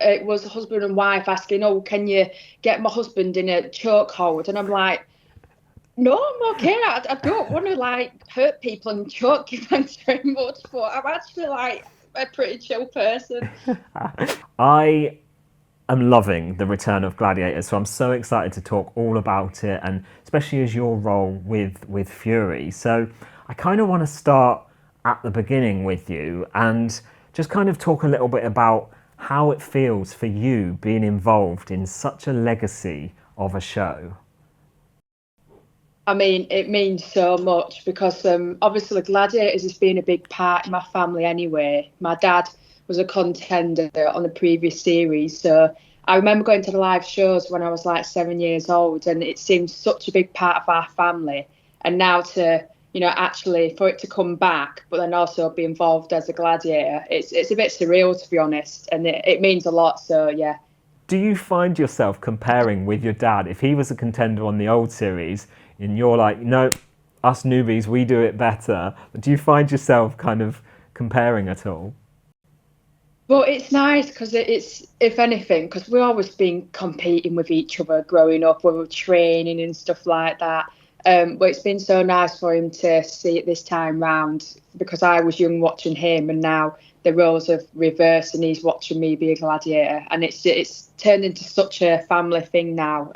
it was a husband and wife asking, "Oh, can you get my husband in a chokehold?" And I'm like, "No, I'm okay. I don't want to like hurt people and choke you. Thanks very much, but I'm actually like a pretty chill person." I am loving the return of Gladiators, so I'm so excited to talk all about it, and especially as your role with Fury. So I kind of want to start at the beginning with you and just kind of talk a little bit about how it feels for you being involved in such a legacy of a show. I mean, it means so much because obviously Gladiators has been a big part in my family anyway. My dad was a contender on the previous series, so I remember going to the live shows when I was like 7 years old, and it seemed such a big part of our family. And now to, actually for it to come back, but then also be involved as a gladiator, it's a bit surreal to be honest, and it means a lot. So yeah. Do you find yourself comparing with your dad? If he was a contender on the old series and you're like, no, us newbies, we do it better. Do you find yourself kind of comparing at all? But it's nice because it's, if anything, because we've always been competing with each other growing up, we were training and stuff like that. But it's been so nice for him to see it this time round because I was young watching him, and now the roles have reversed, and he's watching me be a gladiator, and it's turned into such a family thing now.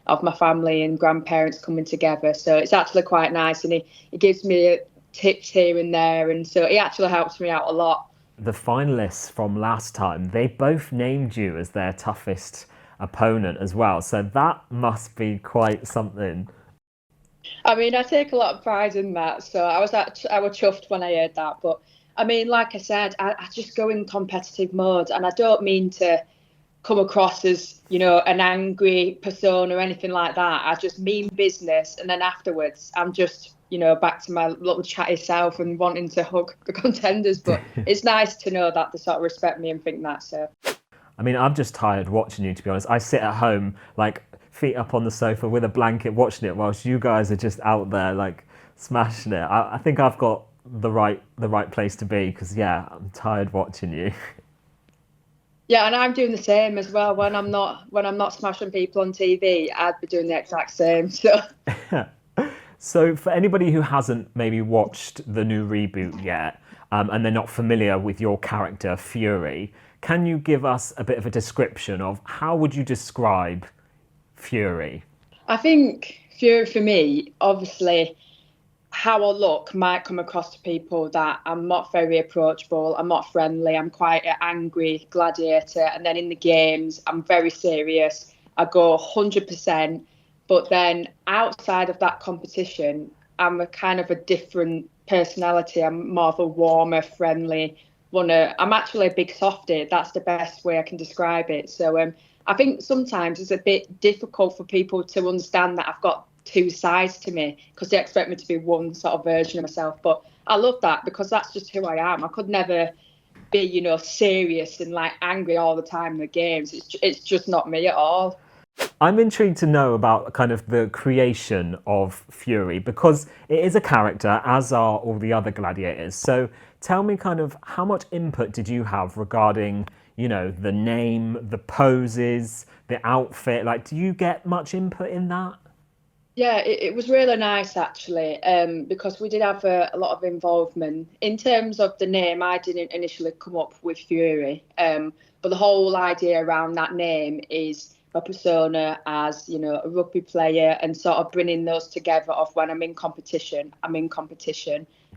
Of my family and grandparents coming together, so it's actually quite nice, and he gives me tips here and there, and so he actually helps me out a lot. The finalists from last time, they both named you as their toughest opponent as well. So that must be quite something. I mean, I take a lot of pride in that. So I was chuffed when I heard that. But I mean, like I said, I just go in competitive mode, and I don't mean to come across as, an angry persona or anything like that. I just mean business, and then afterwards, I'm just, back to my little chatty self and wanting to hug the contenders. But it's nice to know that they sort of respect me and think that. So. I mean, I'm just tired watching you, to be honest. I sit at home, like, feet up on the sofa with a blanket watching it whilst you guys are just out there, like, smashing it. I think I've got the right place to be because, yeah, I'm tired watching you. Yeah, and I'm doing the same as well. When I'm not smashing people on TV, I'd be doing the exact same. So So, for anybody who hasn't maybe watched the new reboot yet, and they're not familiar with your character Fury, can you give us a bit of a description of how would you describe Fury? I think Fury for me, obviously, how I look might come across to people that I'm not very approachable, I'm not friendly, I'm quite an angry gladiator. And then in the games, I'm very serious. I go 100%. But then outside of that competition, I'm a kind of a different personality. I'm more of a warmer, friendly, I'm actually a big softie. That's the best way I can describe it. So I think sometimes it's a bit difficult for people to understand that I've got two sides to me because they expect me to be one sort of version of myself. But I love that because that's just who I am. I could never be, serious and like angry all the time in the games. It's just not me at all. I'm intrigued to know about kind of the creation of Fury because it is a character, as are all the other gladiators. So tell me kind of how much input did you have regarding, the name, the poses, the outfit? Like, do you get much input in that? Yeah, it was really nice actually, because we did have a lot of involvement. In terms of the name, I didn't initially come up with Fury, but the whole idea around that name is my persona as, a rugby player and sort of bringing those together of when I'm in competition.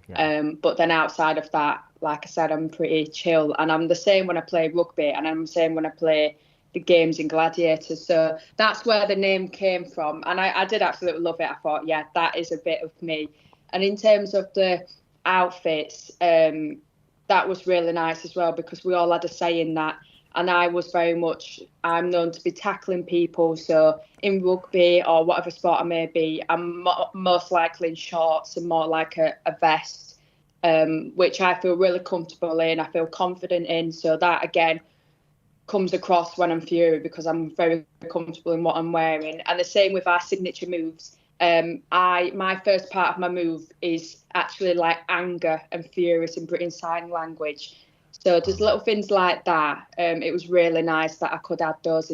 Yeah. But then outside of that, like I said, I'm pretty chill, and I'm the same when I play rugby, and I'm the same when I play the games in Gladiators. So that's where the name came from. And I did absolutely love it. I thought, yeah, that is a bit of me. And in terms of the outfits, that was really nice as well because we all had a say in that. And I was very much, I'm known to be tackling people. So in rugby or whatever sport I may be, I'm most likely in shorts and more like a vest, which I feel really comfortable in. I feel confident in. So that, again, comes across when I'm Fury because I'm very comfortable in what I'm wearing. And the same with our signature moves. My first part of my move is actually like anger and furious in British Sign Language. So just little things like that. It was really nice that I could add those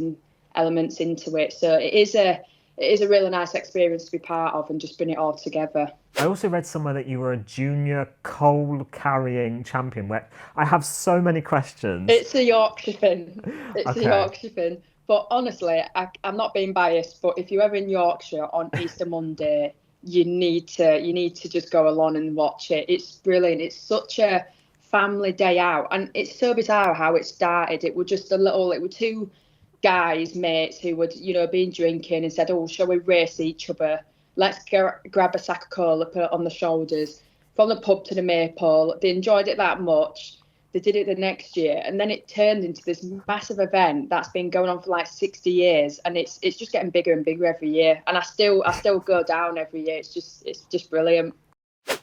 elements into it. So it is a really nice experience to be part of and just bring it all together. I also read somewhere that you were a junior coal carrying champion. Where I have so many questions. It's a Yorkshire thing. It's Okay. a Yorkshire thing. But honestly, I'm not being biased, but if you're ever in Yorkshire on Easter Monday, you need to just go along and watch it. It's brilliant. It's such a family day out, and it's so bizarre how it started. It were two guys, mates, who would, been drinking and said, "Oh, shall we race each other? Let's grab a sack of cola, put it on the shoulders." From the pub to the Maypole. They enjoyed it that much. They did it the next year, and then it turned into this massive event that's been going on for like 60 years, and it's just getting bigger and bigger every year. And I still go down every year. It's just brilliant.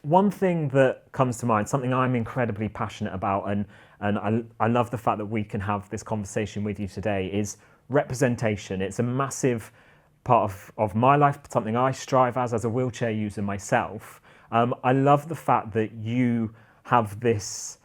One thing that comes to mind, something I'm incredibly passionate about, and I love the fact that we can have this conversation with you today, is representation. It's a massive part of my life, something I strive as a wheelchair user myself. I love the fact that you have this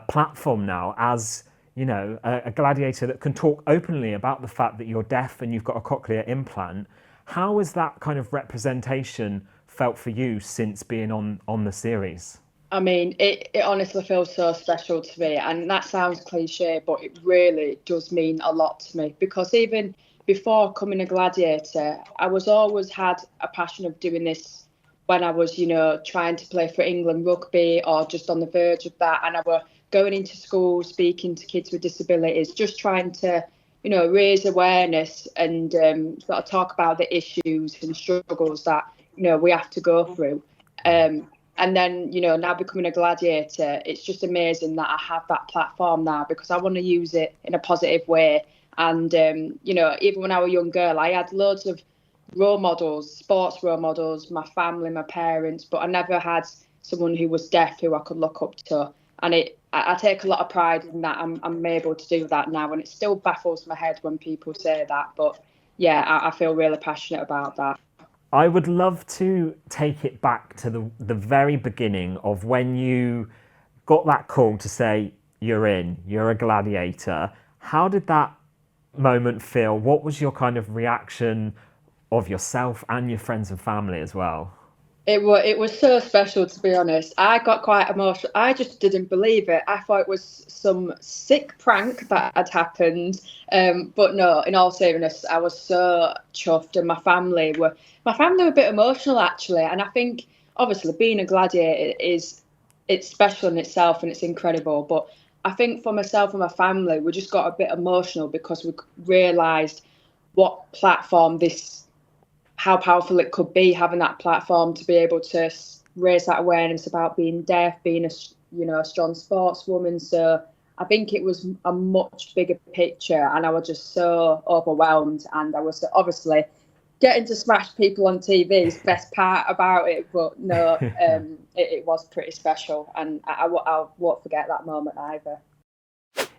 platform now as, a gladiator that can talk openly about the fact that you're deaf and you've got a cochlear implant. How has that kind of representation felt for you since being on the series? I mean, it honestly feels so special to me, and that sounds cliche, but it really does mean a lot to me, because even before coming a gladiator, I was always had a passion of doing this when I was, trying to play for England rugby or just on the verge of that, and I were going into schools, speaking to kids with disabilities, just trying to, raise awareness and sort of talk about the issues and struggles that, we have to go through. And then, now becoming a gladiator, it's just amazing that I have that platform now, because I want to use it in a positive way. And, even when I was a young girl, I had loads of role models, sports role models, my family, my parents, but I never had someone who was deaf who I could look up to. And I take a lot of pride in that I'm able to do that now. And it still baffles my head when people say that. But yeah, I feel really passionate about that. I would love to take it back to the very beginning of when you got that call to say, you're a gladiator. How did that moment feel? What was your kind of reaction of yourself and your friends and family as well? It was so special, to be honest. I got quite emotional. I just didn't believe it. I thought it was some sick prank that had happened. But no, in all seriousness, I was so chuffed, and my family were a bit emotional, actually. And I think obviously being a gladiator it's special in itself and it's incredible. But I think for myself and my family, we just got a bit emotional because we realised what platform how powerful it could be, having that platform to be able to raise that awareness about being deaf, being a strong sportswoman. So I think it was a much bigger picture, and I was just so overwhelmed. And I was obviously getting to smash people on TV is the best part about it, but no, it was pretty special, and I won't forget that moment either.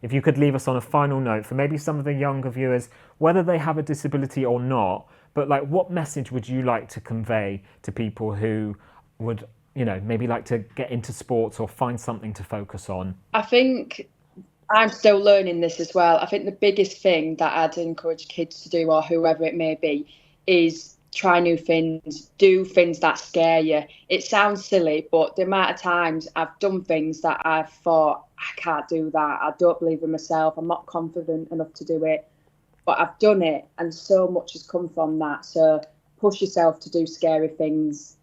If you could leave us on a final note for maybe some of the younger viewers, whether they have a disability or not, but like, what message would you like to convey to people who would, maybe like to get into sports or find something to focus on? I think I'm still learning this as well. I think the biggest thing that I'd encourage kids to do, or whoever it may be, is try new things, do things that scare you. It sounds silly, but the amount of times I've done things that I've thought, I can't do that, I don't believe in myself, I'm not confident enough to do it, but I've done it, and so much has come from that. So push yourself to do scary things.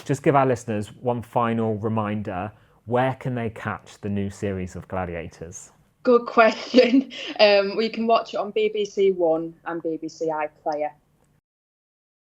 Just give our listeners one final reminder, where can they catch the new series of Gladiators? Good question. We can watch it on BBC One and BBC iPlayer.